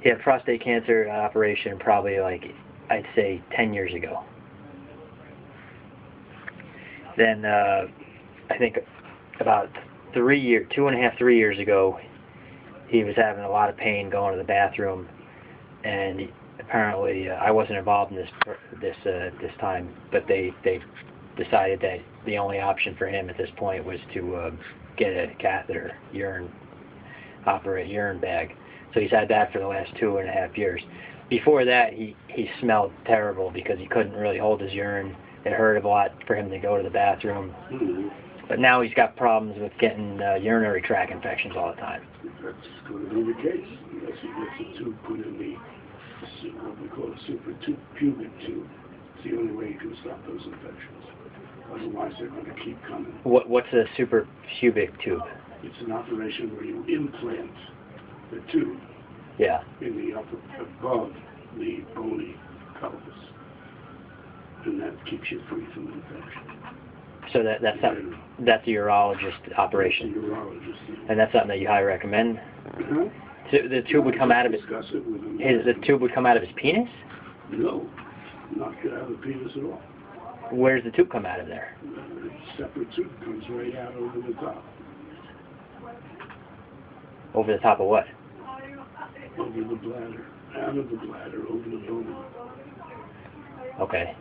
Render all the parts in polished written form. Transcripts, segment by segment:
He had prostate cancer operation probably like, I'd say 10 years ago. Then I think about 2.5, 3 years ago, he was having a lot of pain going to the bathroom, and apparently I wasn't involved in this time, but they decided that the only option for him at this point was to get a catheter, operate urine bag. So he's had that for the last 2.5 years. Before that, he smelled terrible because he couldn't really hold his urine. It hurt a lot for him to go to the bathroom. But now he's got problems with getting urinary tract infections all the time. That's going to be the case unless he gets a tube put in what we call a pubic tube. It's the only way you can stop those infections. Otherwise, they're going to keep coming. What's a suprapubic tube? It's an operation where you implant the tube in the above the bony pelvis, and that keeps you free from infection. So that's a urologist operation. That's a urologist. And that's something that you highly recommend. So the tube would come out of his. The tube would come out of his penis? No, not get out of the penis at all. Where's the tube come out of there? A separate tube comes right out over the top. Over the top of what? Over the bladder. Out of the bladder, over the bone. Okay.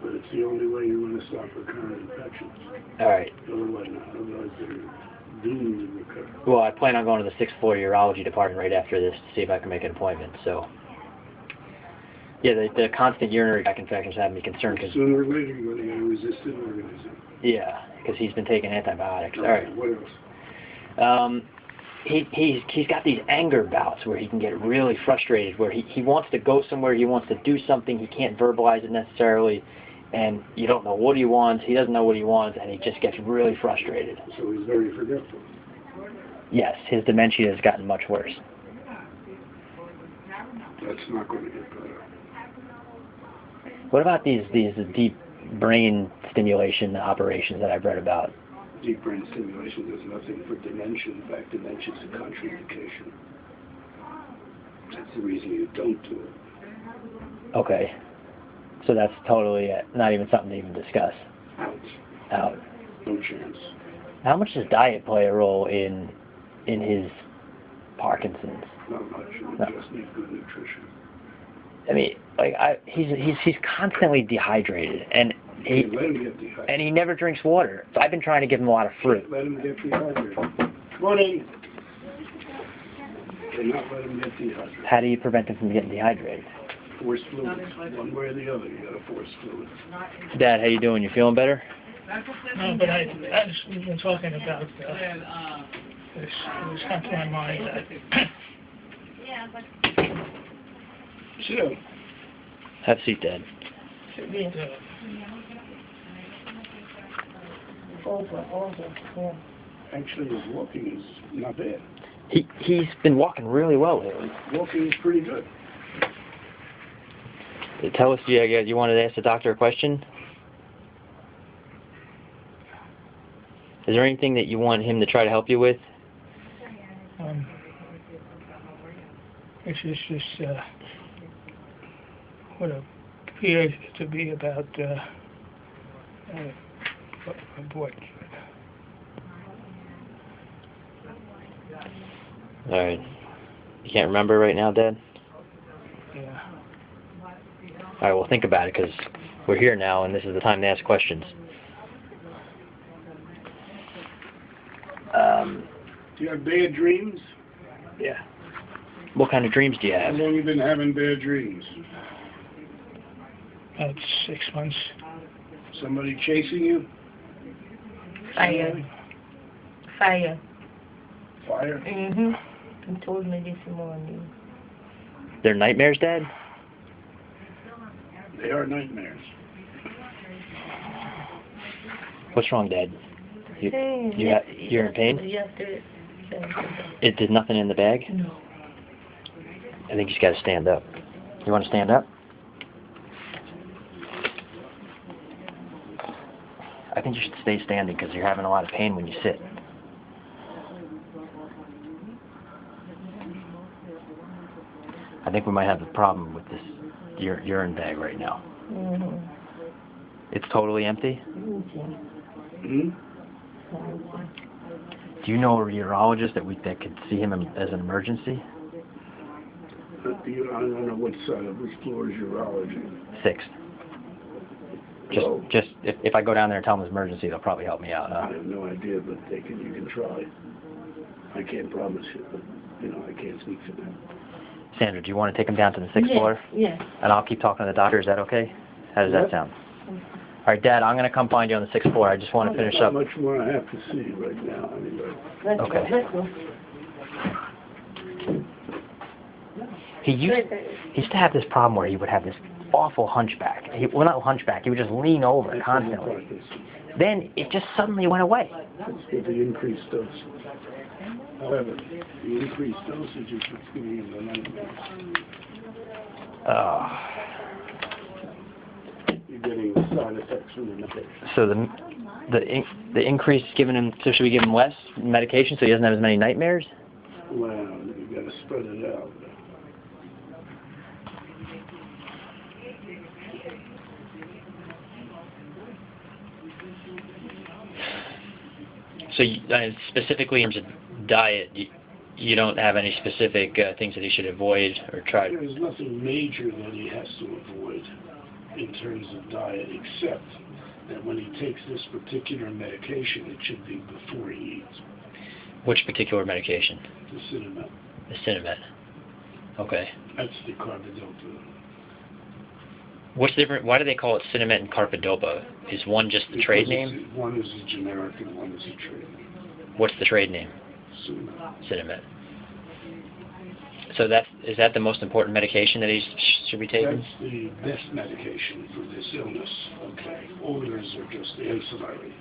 But it's the only way you're going to stop recurrent infections. All right. Otherwise they're doomed to recur. Well, I plan on going to the 6th floor urology department right after this to see if I can make an appointment. So, yeah, the constant urinary tract infections have me concerned. Sooner or later you're going to get a resistant organism. Yeah, because he's been taking antibiotics. Okay, all right. What else? He's got these anger bouts where he can get really frustrated, where he wants to go somewhere, he wants to do something, he can't verbalize it necessarily, and you don't know what he wants, he doesn't know what he wants, and he just gets really frustrated. So he's very forgetful. Yes, his dementia has gotten much worse. That's not going to get better. What about these deep brain stimulation operations that I've read about? Deep brain stimulation does nothing for dementia. In fact, dementia is a contraindication. That's the reason you don't do it. Okay. So that's totally not even something to even discuss. Out. No chance. How much does diet play a role in his Parkinson's? Not much. You just need good nutrition. I mean, like he's constantly dehydrated, and he never drinks water. So I've been trying to give him a lot of fruit. Let him get dehydrated. Morning. Do not let him get dehydrated. How do you prevent him from getting dehydrated? Force fluids, one way or the other. You got to force fluids. Dad, how you doing? You feeling better? No, but we've been talking about this. It was come to my mind that. Sit down. Have a seat, Dad. Actually, his walking is not bad. He's been walking really well lately. Walking is pretty good. Tell us, you wanted to ask the doctor a question? Is there anything that you want him to try to help you with? It's just what appears to be about what. All right. You can't remember right now, Dad? Yeah. All right, well, think about it, because we're here now, and this is the time to ask questions. Do you have bad dreams? Yeah. What kind of dreams do you How have? long have you been having bad dreams? About 6 months. Somebody chasing you? Fire. Fire. Fire? Mm-hmm. You told me this morning. They're nightmares, Dad? They are nightmares. What's wrong, Dad? You're in pain? There's nothing in the bag? No. I think you just got to stand up. You want to stand up? I think you should stay standing because you're having a lot of pain when you sit. I think we might have a problem with this urine bag right now. Mm-hmm. It's totally empty? Hmm? Do you know a urologist that could see him as an emergency? I don't know what side of this floor is urology. 6th. Just if I go down there and tell them it's emergency, they'll probably help me out. I have no idea, but you can try. I can't promise you, but I can't speak for them. Sandra, do you want to take him down to the 6th floor? Yes. And I'll keep talking to the doctor. Is that okay? How does that sound? All right, Dad, I'm going to come find you on the 6th floor. I just want to finish up. How much more I have to see right now, anyway. Okay. Let's go. He used to have this problem where he would have this awful hunchback. Well, not hunchback. He would just lean over constantly. Then it just suddenly went away. It's with the increased dose. However, the increased dosage is what's giving him the nightmares. You're getting the side effects from the medication. So the increase given him. So should we give him less medication so he doesn't have as many nightmares? Well, you got to spread it out. So specifically in terms of diet, you don't have any specific things that he should avoid or try? There's nothing major that he has to avoid in terms of diet, except that when he takes this particular medication, it should be before he eats. Which particular medication? The Cinemet. The Cinemet. Okay. That's the carbidopa. What's the difference? Why do they call it Cinemet and carbidopa? Is one just the trade name? One is a generic and one is a trade name. What's the trade name? Cinemet. So is that the most important medication that he should be taking? That's the best medication for this illness. Okay. Others are just ancillary.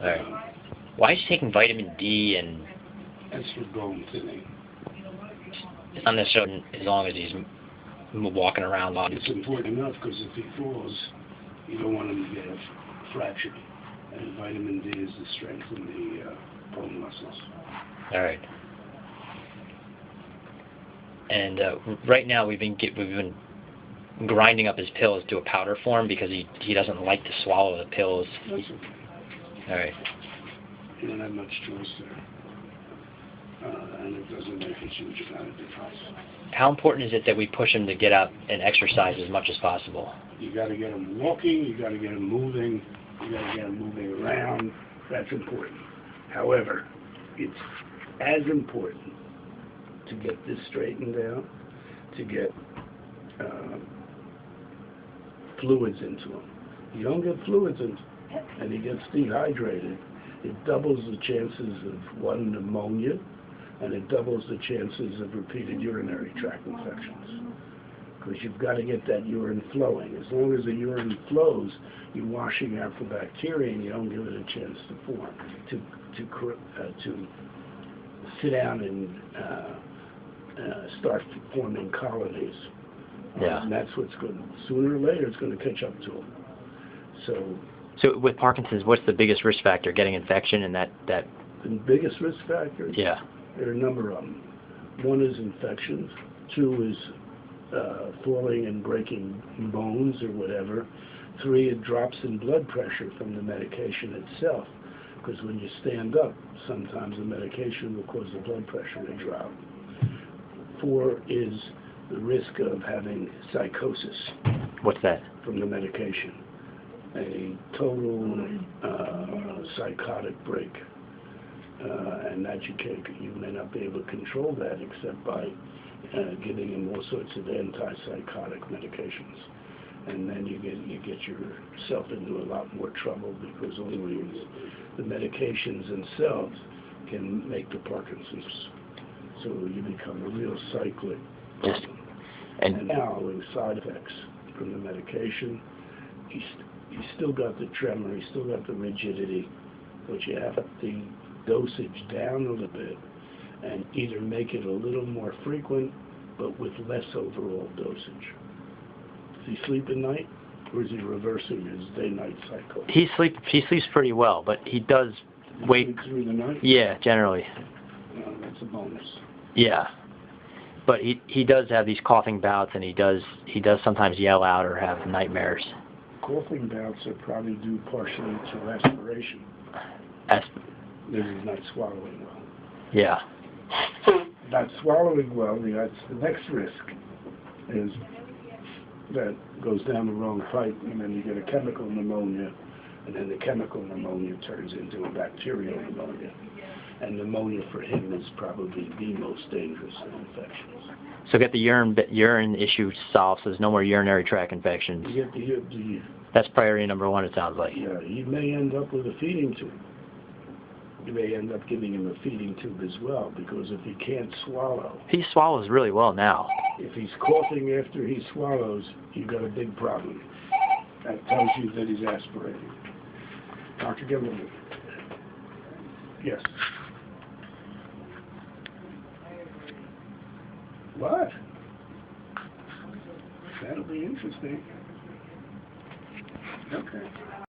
All right. Why is he taking vitamin D and? That's for bone thinning. It's not necessarily as long as he's walking around long. It's important enough because if he falls, you don't want him to get a fracture. And vitamin D is to strengthen the bone muscles. All right. And right now we've been grinding up his pills to a powder form because he doesn't like to swallow the pills. That's okay. All right. You don't have much choice there. And it doesn't make a huge amount of difference. How important is it that we push him to get out and exercise as much as possible? You got to get him walking, you got to get him moving, you got to get him moving around. That's important. However, it's as important to get this straightened out, to get fluids into him. You don't get fluids in, and he gets dehydrated, it doubles the chances of one, pneumonia, and it doubles the chances of repeated urinary tract infections. Because you've got to get that urine flowing. As long as the urine flows, you're washing out the bacteria and you don't give it a chance to form, to sit down and start forming colonies. Yeah. And that's what's good. Sooner or later, it's going to catch up to them. So with Parkinson's, what's the biggest risk factor? Getting infection and that? The biggest risk factors? Yeah. There are a number of them. One is infections. Two is falling and breaking bones or whatever. Three, it drops in blood pressure from the medication itself. Because when you stand up, sometimes the medication will cause the blood pressure to drop. 4 is the risk of having psychosis. What's that? From the medication. A total psychotic break. And that you may not be able to control that except by giving him all sorts of antipsychotic medications. And then you get yourself into a lot more trouble because only the medications themselves can make the Parkinson's. So you become a real cyclic problem. And now with side effects from the medication, he's still got the tremor, he's still got the rigidity, but you have the dosage down a little bit and either make it a little more frequent but with less overall dosage. Does he sleep at night or is he reversing his day-night cycle? He sleeps pretty well, but he does wake through the night? Yeah, generally. That's a bonus. Yeah. But he does have these coughing bouts, and he does sometimes yell out or have nightmares. Coughing bouts are probably due partially to aspiration. Maybe he's not swallowing well. Yeah. Not swallowing well, that's the next risk, is that goes down the wrong pipe, and then you get a chemical pneumonia, and then the chemical pneumonia turns into a bacterial pneumonia. And pneumonia for him is probably the most dangerous of infections. So get the urine issue solved, so there's no more urinary tract infections. You get the That's priority number one, it sounds like. Yeah, he may end up with a feeding tube. You may end up giving him a feeding tube as well, because if he can't swallow... He swallows really well now. If he's coughing after he swallows, you've got a big problem. That tells you that he's aspirating. Dr. Gilman. Yes. What? That'll be interesting. Okay.